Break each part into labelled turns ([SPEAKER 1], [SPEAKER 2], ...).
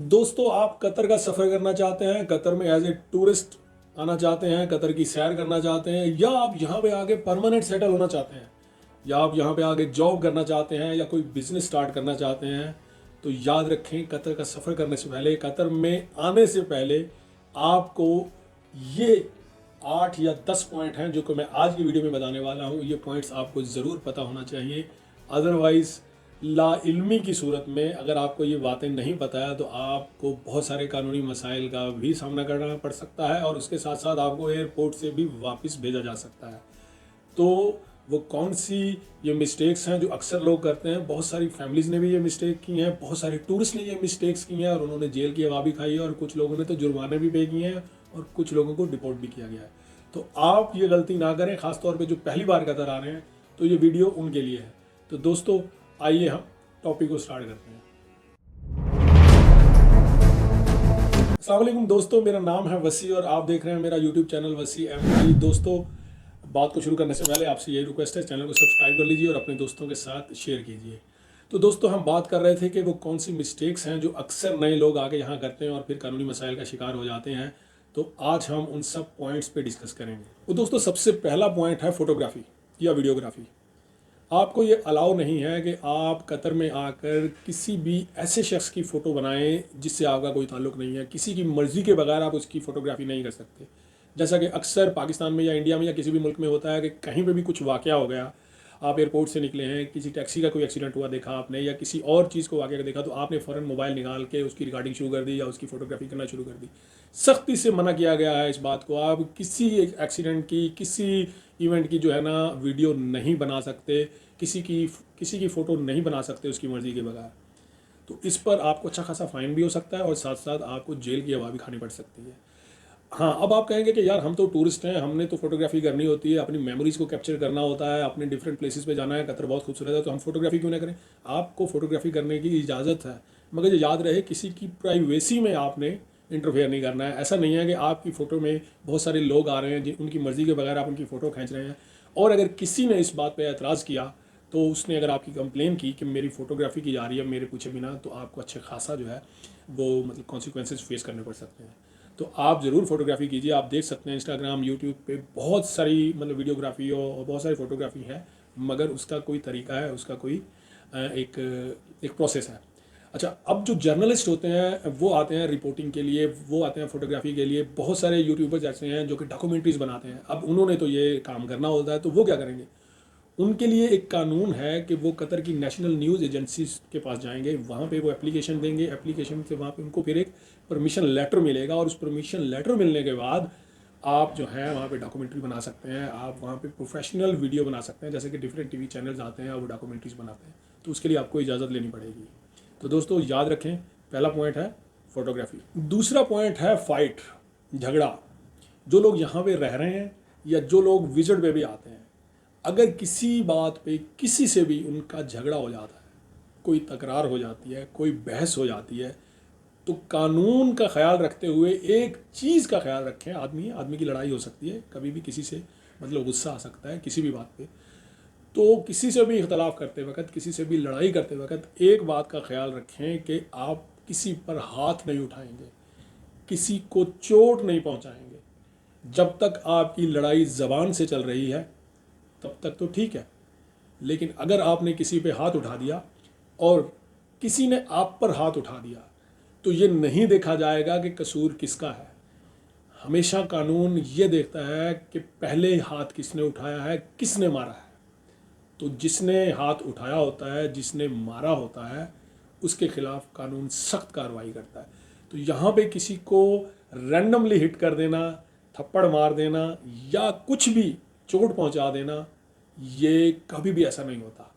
[SPEAKER 1] दोस्तों, आप कतर का सफ़र करना चाहते हैं, कतर में एज ए टूरिस्ट आना चाहते हैं, कतर की सैर करना चाहते हैं, या आप यहाँ पे आके परमानेंट सेटल होना चाहते हैं, या आप यहाँ पे आके जॉब करना चाहते हैं, या कोई बिजनेस स्टार्ट करना चाहते हैं, तो याद रखें, कतर का सफ़र करने से पहले, कतर में आने से पहले आपको ये 8 या 10 पॉइंट हैं जो कि मैं आज की वीडियो में बताने वाला हूँ। ये पॉइंट्स आपको ज़रूर पता होना चाहिए। अदरवाइज़ लाइल्मी की सूरत में अगर आपको ये बातें नहीं पता है तो आपको बहुत सारे कानूनी मसाइल का भी सामना करना पड़ सकता है, और उसके साथ साथ आपको एयरपोर्ट से भी वापस भेजा जा सकता है। तो वो कौन सी ये मिस्टेक्स हैं जो अक्सर लोग करते हैं। बहुत सारी फैमिलीज़ ने भी ये मिस्टेक की हैं, बहुत सारे टूरिस्ट ने ये मिस्टेक्स की हैं, और उन्होंने जेल की हवा भी खाई है, और कुछ लोगों ने तो जुर्माने भी पे किए हैं, और कुछ लोगों को डिपोर्ट भी किया गया है। तो आप ये गलती ना करें, ख़ासतौर पे जो पहली बार कतर आ रहे हैं, तो ये वीडियो उनके लिए है। तो दोस्तों, आइए हम टॉपिक को स्टार्ट करते हैं। अस्सलाम वालेकुम दोस्तों, मेरा नाम है वसी और आप देख रहे हैं मेरा यूट्यूब चैनल वसी एमडी। दोस्तों, बात को शुरू करने से पहले आपसे यही रिक्वेस्ट है, चैनल को सब्सक्राइब कर लीजिए और अपने दोस्तों के साथ शेयर कीजिए। तो दोस्तों, हम बात कर रहे थे कि वो कौन सी मिस्टेक्स हैं जो अक्सर नए लोग आके यहाँ करते हैं और फिर कानूनी मसाइल का शिकार हो जाते हैं। तो आज हम उन सब पॉइंट्स पे डिस्कस करेंगे। तो दोस्तों, सबसे पहला पॉइंट है फोटोग्राफी या वीडियोग्राफी। आपको ये अलाउ नहीं है कि आप कतर में आकर किसी भी ऐसे शख्स की फ़ोटो बनाएं जिससे आपका कोई ताल्लुक़ नहीं है। किसी की मर्ज़ी के बगैर आप उसकी फ़ोटोग्राफी नहीं कर सकते। जैसा कि अक्सर पाकिस्तान में या इंडिया में या किसी भी मुल्क में होता है कि कहीं पे भी कुछ वाक़या हो गया, आप एयरपोर्ट से निकले हैं, किसी टैक्सी का कोई एक्सीडेंट हुआ देखा आपने, या किसी और चीज़ को वाक़या देखा, तो आपने फ़ौरन मोबाइल निकाल के उसकी रिकॉर्डिंग शुरू कर दी या उसकी फ़ोटोग्राफी करना शुरू कर दी। सख्ती से मना किया गया है इस बात को। आप किसी एक्सीडेंट की, किसी इवेंट की जो है ना वीडियो नहीं बना सकते, किसी की फ़ोटो नहीं बना सकते उसकी मर्ज़ी के बगैर। तो इस पर आपको अच्छा खासा फ़ाइन भी हो सकता है और साथ साथ आपको जेल की हवा भी खानी पड़ सकती है। हाँ, अब आप कहेंगे कि यार हम तो टूरिस्ट हैं, हमने तो फ़ोटोग्राफी करनी होती है, अपनी मेमोरीज़ को कैप्चर करना होता है, अपने डिफरेंट प्लेसेस पे जाना है, कतर बहुत खूबसूरत है, तो हम फ़ोटोग्राफी क्यों ना करें। आपको फ़ोटोग्राफी करने की इजाज़त है, मगर ये याद रहे, किसी की प्राइवेसी में आपने इंटरफेयर नहीं करना है। ऐसा नहीं है कि आपकी फ़ोटो में बहुत सारे लोग आ रहे हैं उनकी मर्ज़ी के बगैर आप उनकी फ़ोटो खींच रहे हैं, और अगर किसी ने इस बात पर एतराज़ किया, तो उसने अगर आपकी कंप्लेन की कि मेरी फ़ोटोग्राफी की जा रही है मेरे पूछे बिना, तो आपको अच्छे खासा जो है वो मतलब कॉन्सिक्वेंसेस फेस करने पड़ सकते हैं। तो आप ज़रूर फ़ोटोग्राफी कीजिए। आप देख सकते हैं इंस्टाग्राम, यूट्यूब पे बहुत सारी मतलब वीडियोग्राफी और बहुत सारी फ़ोटोग्राफी है, मगर उसका कोई तरीका है, उसका कोई एक एक प्रोसेस है। अच्छा, अब जो जर्नलिस्ट होते हैं वो आते हैं रिपोर्टिंग के लिए, वो आते हैं फ़ोटोग्राफी के लिए। बहुत सारे यूट्यूबर्स ऐसे हैं जो कि डॉक्यूमेंट्रीज़ बनाते हैं। अब उन्होंने तो ये काम करना होता है, तो वो क्या करेंगे, उनके लिए एक कानून है कि वो कतर की नेशनल न्यूज़ एजेंसी के पास जाएंगे, वहाँ पे वो एप्लीकेशन देंगे, एप्लीकेशन से वहाँ पे उनको फिर एक परमिशन लेटर मिलेगा, और उस परमिशन लेटर मिलने के बाद आप जो है वहाँ पे डॉक्यूमेंट्री बना सकते हैं, आप वहाँ पे प्रोफेशनल वीडियो बना सकते हैं, जैसे कि डिफरेंट टीवी चैनल्स आते हैं और वो डॉक्यूमेंट्रीज बनाते हैं। तो उसके लिए आपको इजाज़त लेनी पड़ेगी। तो दोस्तों, याद रखें, पहला पॉइंट है फोटोग्राफी। दूसरा पॉइंट है फाइट, झगड़ा। जो लोग यहाँ पे रह रहे हैं या जो लोग विजिट पे भी आते हैं, अगर किसी बात पे किसी से भी उनका झगड़ा हो जाता है, कोई तकरार हो जाती है, कोई बहस हो जाती है, तो कानून का ख्याल रखते हुए एक चीज़ का ख्याल रखें। आदमी की लड़ाई हो सकती है, कभी भी किसी से मतलब गुस्सा आ सकता है किसी भी बात पे। तो किसी से भी इख्तलाफ करते वक्त, किसी से भी लड़ाई करते वक्त एक बात का ख्याल रखें कि आप किसी पर हाथ नहीं उठाएंगे, किसी को चोट नहीं पहुंचाएंगे। जब तक आपकी लड़ाई ज़बान से चल रही है तब तक तो ठीक है, लेकिन अगर आपने किसी पे हाथ उठा दिया और किसी ने आप पर हाथ उठा दिया, तो ये नहीं देखा जाएगा कि कसूर किसका है। हमेशा कानून ये देखता है कि पहले हाथ किसने उठाया है, किसने मारा है। तो जिसने हाथ उठाया होता है, जिसने मारा होता है, उसके खिलाफ कानून सख्त कार्रवाई करता है। तो यहाँ पे किसी को रैंडमली हिट कर देना, थप्पड़ मार देना या कुछ भी चोट पहुँचा देना, ये कभी भी ऐसा नहीं होता।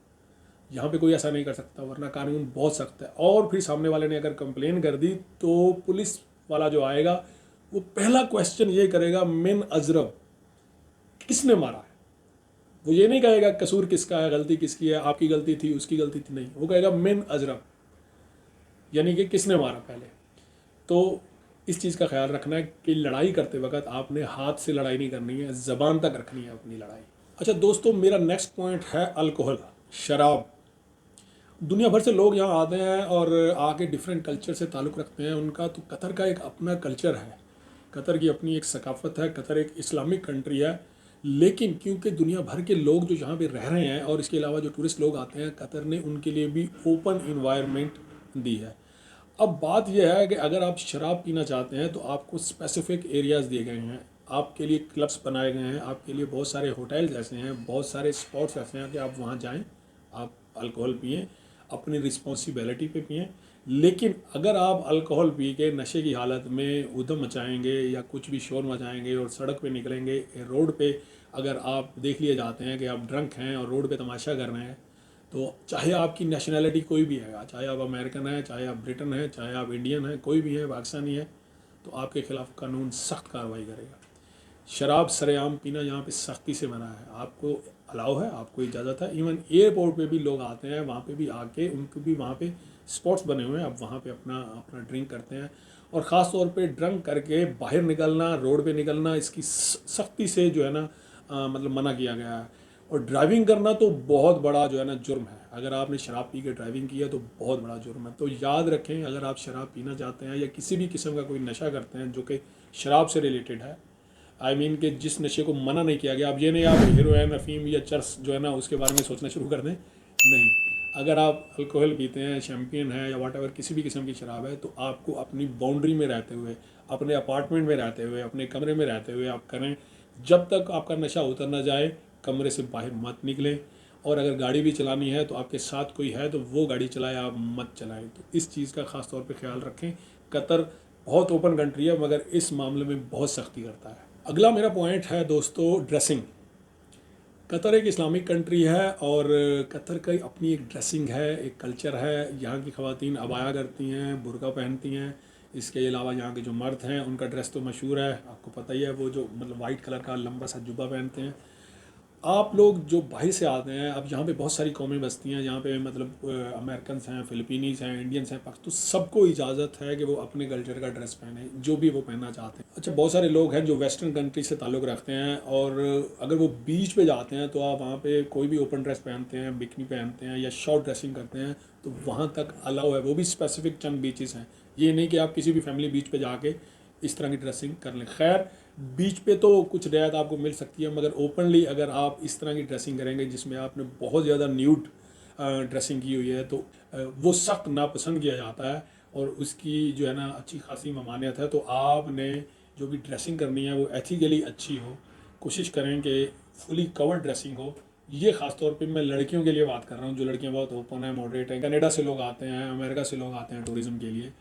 [SPEAKER 1] यहाँ पे कोई ऐसा नहीं कर सकता, वरना कानून बहुत सख्त है। और फिर सामने वाले ने अगर कंप्लेन कर दी, तो पुलिस वाला जो आएगा वो पहला क्वेश्चन ये करेगा, मिन अजरब, किसने मारा है। वो ये नहीं कहेगा कसूर किसका है, गलती किसकी है, आपकी गलती थी, उसकी गलती थी, नहीं, वो कहेगा मिन अजरब, यानी कि किसने मारा पहले। तो इस चीज़ का ख्याल रखना है कि लड़ाई करते वक्त आपने हाथ से लड़ाई नहीं करनी है, ज़बान तक रखनी है अपनी लड़ाई। अच्छा दोस्तों, मेरा नेक्स्ट पॉइंट है अल्कोहल, शराब। दुनिया भर से लोग यहाँ आते हैं और आके डिफरेंट कल्चर से ताल्लुक़ रखते हैं उनका। तो कतर का एक अपना कल्चर है, कतर की अपनी एक सकाफ़त है, कतर एक इस्लामिक कंट्री है। लेकिन क्योंकि दुनिया भर के लोग जो यहाँ पे रह रहे हैं और इसके अलावा जो टूरिस्ट लोग आते हैं, कतर ने उनके लिए भी ओपन इन्वायरमेंट दी है। अब बात यह है कि अगर आप शराब पीना चाहते हैं तो आपको स्पेसिफिक एरियाज़ दिए गए हैं, आपके लिए क्लब्स बनाए गए हैं, आपके लिए बहुत सारे होटल्स ऐसे हैं, बहुत सारे स्पॉट्स ऐसे हैं कि आप वहाँ जाएं, आप अल्कोहल पिएं, अपनी रिस्पॉन्सिबिलिटी पे पिएं। लेकिन अगर आप अल्कोहल पी के नशे की हालत में उधम मचाएंगे या कुछ भी शोर मचाएंगे और सड़क पे निकलेंगे, रोड पे अगर आप देख लिए जाते हैं कि आप ड्रंक हैं और रोड पे तमाशा कर रहे हैं, तो चाहे आपकी नेशनैलिटी कोई भी है, चाहे आप अमेरिकन हैं, चाहे आप ब्रिटन हैं, चाहे आप इंडियन हैं, कोई भी है, पाकिस्तानी है, तो आपके खिलाफ कानून सख्त कार्रवाई करेगा। शराब सरेआम पीना यहाँ पे सख्ती से मना है, आपको अलाउ है, आपको इजाज़त है। इवन एयरपोर्ट पे भी लोग आते हैं, वहाँ पे भी आके उनको भी वहाँ पे स्पॉट्स बने हुए हैं, आप वहाँ पे अपना अपना ड्रिंक करते हैं। और ख़ास तौर पे ड्रंक करके बाहर निकलना, रोड पे निकलना, इसकी सख्ती से जो है ना मतलब मना किया गया है। और ड्राइविंग करना तो बहुत बड़ा जो है ना जुर्म है, अगर आपने शराब पी के ड्राइविंग किया तो बहुत बड़ा जुर्म है। तो याद रखें, अगर आप शराब पीना चाहते हैं या किसी भी किस्म का कोई नशा करते हैं जो कि शराब से रिलेटेड है, आई मीन कि जिस नशे को मना नहीं किया गया, अब ये नहीं आप हीरोइन, अफीम या चर्स जो है ना उसके बारे में सोचना शुरू कर दें, नहीं। अगर आप अल्कोहल पीते हैं, शैम्पियन है या वाट एवर किसी भी किस्म की शराब है, तो आपको अपनी बाउंड्री में रहते हुए, अपने अपार्टमेंट में रहते हुए, अपने कमरे में रहते हुए आप करें। जब तक आपका नशा उतर ना जाए, कमरे से बाहर मत निकलें। और अगर गाड़ी भी चलानी है तो आपके साथ कोई है तो वो गाड़ी चलाए, आप मत चलाएं। तो इस चीज़ का ख़ास तौर पे ख्याल रखें। कतर बहुत ओपन कंट्री है मगर इस मामले में बहुत सख्ती करता है। अगला मेरा पॉइंट है दोस्तों, ड्रेसिंग। कतर एक इस्लामिक कंट्री है और कतर की अपनी एक ड्रेसिंग है, एक कल्चर है। यहाँ की ख़वातीन अबाया करती हैं, बुर्का पहनती हैं। इसके अलावा यहाँ के जो मर्द हैं उनका ड्रेस तो मशहूर है, आपको पता ही है, वो जो मतलब वाइट कलर का लंबा सा जुब्बा पहनते हैं। आप लोग जो बाहर से आते हैं, अब यहाँ पे बहुत सारी कौमें बसती हैं, यहाँ पे मतलब अमेरिकन हैं, फिलिपीनीस हैं, इंडियंस हैं, तो सबको इजाज़त है कि वो अपने कल्चर का ड्रेस पहने जो भी वो पहनना चाहते हैं। अच्छा, बहुत सारे लोग हैं जो वेस्टर्न कंट्री से ताल्लुक़ रखते हैं और अगर वो बीच पे जाते हैं तो आप वहाँ पे कोई भी ओपन ड्रेस पहनते हैं, बिकनी पहनते हैं या शॉर्ट ड्रेसिंग करते हैं तो वहाँ तक अलाउ है, वो भी स्पेसिफिक चंद बीचेस हैं। ये नहीं कि आप किसी भी फैमिली बीच पे जाके इस तरह की ड्रेसिंग कर लें। खैर, बीच पे तो कुछ रियायत आपको मिल सकती है, मगर ओपनली अगर आप इस तरह की ड्रेसिंग करेंगे जिसमें आपने बहुत ज़्यादा न्यूड ड्रेसिंग की हुई है तो वो सख्त नापसंद किया जाता है और उसकी जो है ना अच्छी खासी ममानियत है। तो आपने जो भी ड्रेसिंग करनी है वो एथिकली अच्छी हो, कोशिश करें कि फुली कवर्ड ड्रेसिंग हो। ये ख़ास तौर पे मैं लड़कियों के लिए बात कर रहा हूँ, जो लड़कियाँ बहुत ओपन है, मॉडरेट हैं। कनाडा से लोग आते हैं, अमेरिका से लोग आते हैं टूरिज़्म के लिए,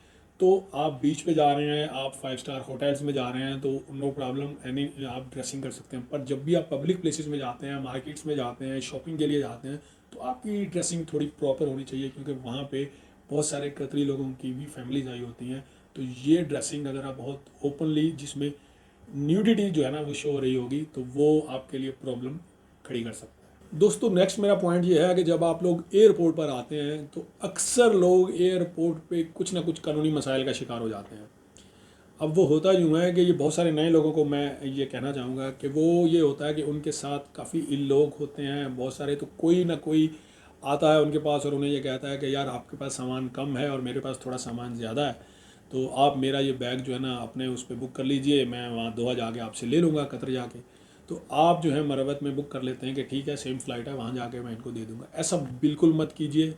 [SPEAKER 1] तो आप बीच पे जा रहे हैं, आप 5 स्टार होटल्स में जा रहे हैं तो नो प्रॉब्लम एनी, आप ड्रेसिंग कर सकते हैं। पर जब भी आप पब्लिक प्लेसेस में जाते हैं, मार्केट्स में जाते हैं, शॉपिंग के लिए जाते हैं, तो आपकी ड्रेसिंग थोड़ी प्रॉपर होनी चाहिए, क्योंकि वहाँ पे बहुत सारे कतरी लोगों की भी फैमिलीज आई होती हैं। तो ये ड्रेसिंग अगर आप बहुत ओपनली, जिसमें न्यूडिटी जो है ना वो शो हो रही होगी, तो वो आपके लिए प्रॉब्लम खड़ी कर सकता है। दोस्तों, नेक्स्ट मेरा पॉइंट ये है कि जब आप लोग एयरपोर्ट पर आते हैं तो अक्सर लोग एयरपोर्ट पे कुछ ना कुछ कानूनी मसाइल का शिकार हो जाते हैं। अब वो होता यूँ है कि ये बहुत सारे नए लोगों को मैं ये कहना चाहूँगा कि वो ये होता है कि उनके साथ काफ़ी इल लोग होते हैं बहुत सारे। तो कोई ना कोई आता है उनके पास और उन्हें ये कहता है कि यार आपके पास सामान कम है और मेरे पास थोड़ा सामान ज़्यादा है, तो आप मेरा ये बैग जो है ना अपने उस पर बुक कर लीजिए, मैं वहाँ दोहा जाके आपसे ले लूँगा, कतर जाके। तो आप जो है मरवत में बुक कर लेते हैं कि ठीक है सेम फ़्लाइट है, वहाँ जाके मैं इनको दे दूँगा। ऐसा बिल्कुल मत कीजिए,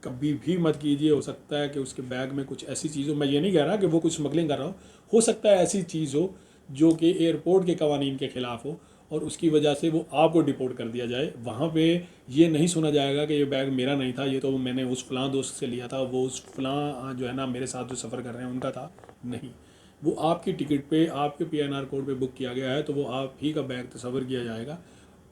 [SPEAKER 1] कभी भी मत कीजिए। हो सकता है कि उसके बैग में कुछ ऐसी चीज़ हो, मैं ये नहीं कह रहा कि वो कुछ स्मगलिंग कर रहा हो सकता है ऐसी चीज़ हो जो कि एयरपोर्ट के कवानीन के ख़िलाफ़ हो और उसकी वजह से वो आपको डिपोर्ट कर दिया जाए। वहाँ पे ये नहीं सुना जाएगा कि ये बैग मेरा नहीं था, ये तो मैंने उस फ़लाँ दोस्त से लिया था, वो उस फ़लाँ जो है ना मेरे साथ जो सफ़र कर रहे हैं उनका था। नहीं, वो आपकी टिकट पे, आपके पीएनआर कोड पे बुक किया गया है, तो वो आप ही का बैग तस्वर किया जाएगा।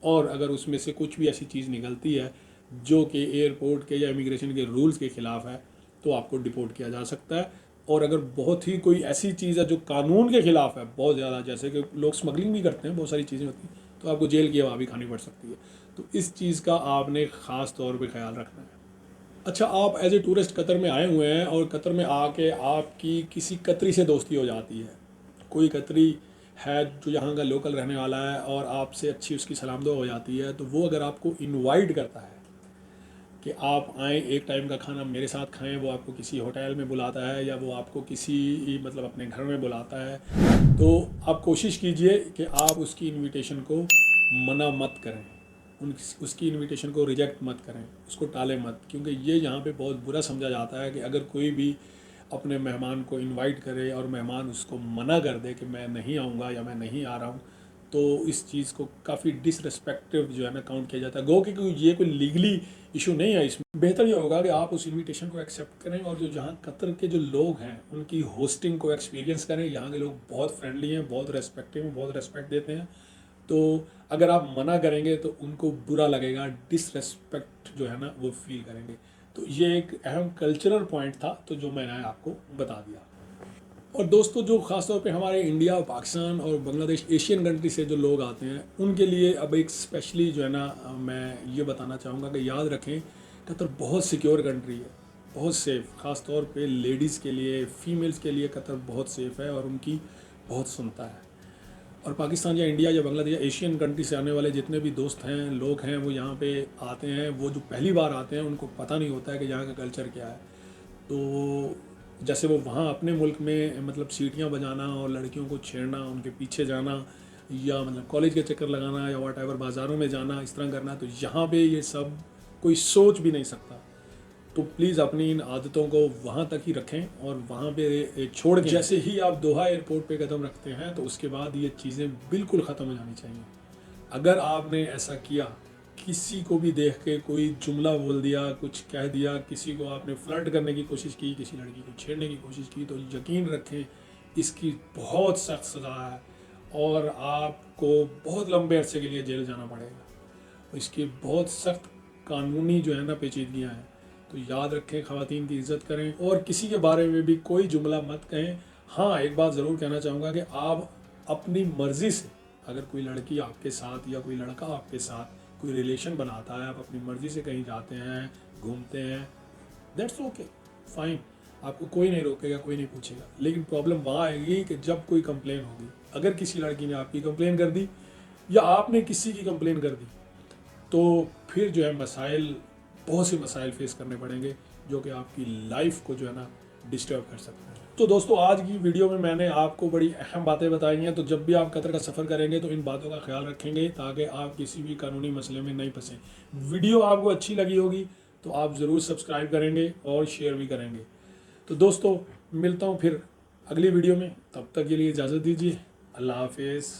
[SPEAKER 1] और अगर उसमें से कुछ भी ऐसी चीज़ निकलती है जो कि एयरपोर्ट के या इमिग्रेशन के रूल्स के ख़िलाफ़ है, तो आपको डिपोर्ट किया जा सकता है। और अगर बहुत ही कोई ऐसी चीज़ है जो कानून के ख़िलाफ़ है बहुत ज़्यादा, जैसे कि लोग स्मगलिंग भी करते हैं, बहुत सारी चीज़ें होती हैं, तो आपको जेल की हवा भी खानी पड़ सकती है। तो इस चीज़ का आपने ख़ास तौर पे ख्याल रखना है। अच्छा, आप एज ए टूरिस्ट कतर में आए हुए हैं और कतर में आके आपकी किसी कतरी से दोस्ती हो जाती है, कोई कतरी है जो यहाँ का लोकल रहने वाला है और आपसे अच्छी उसकी सलाम दुआ हो जाती है, तो वो अगर आपको इनवाइट करता है कि आप आएँ, एक टाइम का खाना मेरे साथ खाएँ। वो आपको किसी होटल में बुलाता है या वो आपको किसी मतलब अपने घर में बुलाता है, तो आप कोशिश कीजिए कि आप उसकी इनविटेशन को मना मत करें, उसकी इनविटेशन को रिजेक्ट मत करें, उसको टालें मत, क्योंकि ये यहाँ पे बहुत बुरा समझा जाता है कि अगर कोई भी अपने मेहमान को इनवाइट करे और मेहमान उसको मना कर दे कि मैं नहीं आऊँगा या मैं नहीं आ रहा हूँ, तो इस चीज़ को काफ़ी डिसरेस्पेक्टिव जो है ना काउंट किया जाता है। गो कि ये कोई लीगली इशू नहीं है। इसमें बेहतर ये होगा कि आप उस इनविटेशन को एक्सेप्ट करें और जो जहाँ कतर के जो लोग हैं उनकी होस्टिंग को एक्सपीरियंस करें। यहाँ के लोग बहुत फ्रेंडली हैं, बहुत रेस्पेक्टिव हैं, बहुत रेस्पेक्ट देते हैं। तो अगर आप मना करेंगे तो उनको बुरा लगेगा, डिसरेस्पेक्ट जो है ना वो फील करेंगे। तो ये एक अहम कल्चरल पॉइंट था, तो जो मैंने आपको बता दिया। और दोस्तों, जो ख़ासतौर पे हमारे इंडिया, पाकिस्तान और बांग्लादेश, एशियन कंट्री से जो लोग आते हैं उनके लिए अब एक स्पेशली जो है ना मैं ये बताना चाहूँगा कि याद रखें, कतर बहुत सिक्योर कंट्री है, बहुत सेफ़। ख़ास तौर पे लेडीज़ के लिए, फीमेल्स के लिए कतर बहुत सेफ़ है और उनकी बहुत सुनता है। और पाकिस्तान या इंडिया या बांग्लादेश या एशियन कंट्री से आने वाले जितने भी दोस्त हैं, लोग हैं, वो यहाँ पे आते हैं, वो जो पहली बार आते हैं उनको पता नहीं होता है कि यहाँ का कल्चर क्या है। तो जैसे वो वहाँ अपने मुल्क में मतलब सीटियाँ बजाना और लड़कियों को छेड़ना, उनके पीछे जाना, या मतलब कॉलेज के चक्कर लगाना या वॉट एवर बाज़ारों में जाना, इस तरह करना, तो यहाँ पे ये सब कोई सोच भी नहीं सकता। तो प्लीज़ अपनी इन आदतों को वहाँ तक ही रखें और वहाँ पे छोड़ के जैसे ही आप दोहा एयरपोर्ट पे कदम रखते हैं तो उसके बाद ये चीज़ें बिल्कुल ख़त्म हो जानी चाहिए। अगर आपने ऐसा किया, किसी को भी देख के कोई जुमला बोल दिया, कुछ कह दिया, किसी को आपने फ्लर्ट करने की कोशिश की, किसी लड़की को छेड़ने की कोशिश की, तो यकीन रखें इसकी बहुत सख्त सज़ा है और आपको बहुत लंबे अरसे के लिए जेल जाना पड़ेगा। इसकी बहुत सख्त कानूनी जो है ना पेचीदगियाँ हैं। तो याद रखें, ख़वातीन की इज़्ज़त करें और किसी के बारे में भी कोई जुमला मत कहें। हाँ, एक बात ज़रूर कहना चाहूँगा कि आप अपनी मर्ज़ी से, अगर कोई लड़की आपके साथ या कोई लड़का आपके साथ कोई रिलेशन बनाता है, आप अपनी मर्ज़ी से कहीं जाते हैं, घूमते हैं, दैट्स ओके, फाइन, आपको कोई नहीं रोकेगा, कोई नहीं पूछेगा। लेकिन प्रॉब्लम वहाँ आएगी कि जब कोई कंप्लेन होगी। अगर किसी लड़की ने आपकी कंप्लेन कर दी या आपने किसी की कंप्लेन कर दी, तो फिर जो है मसाइल, बहुत से मसाइल फेस करने पड़ेंगे जो कि आपकी लाइफ को जो है ना डिस्टर्ब कर सकते हैं। तो दोस्तों, आज की वीडियो में मैंने आपको बड़ी अहम बातें बताई हैं। तो जब भी आप कतर का सफ़र करेंगे तो इन बातों का ख्याल रखेंगे ताकि आप किसी भी कानूनी मसले में नहीं फंसें। वीडियो आपको अच्छी लगी होगी तो आप ज़रूर सब्सक्राइब करेंगे और शेयर भी करेंगे। तो दोस्तों, मिलता हूँ फिर अगली वीडियो में, तब तक के लिए इजाज़त दीजिए। अल्लाह हाफिज़।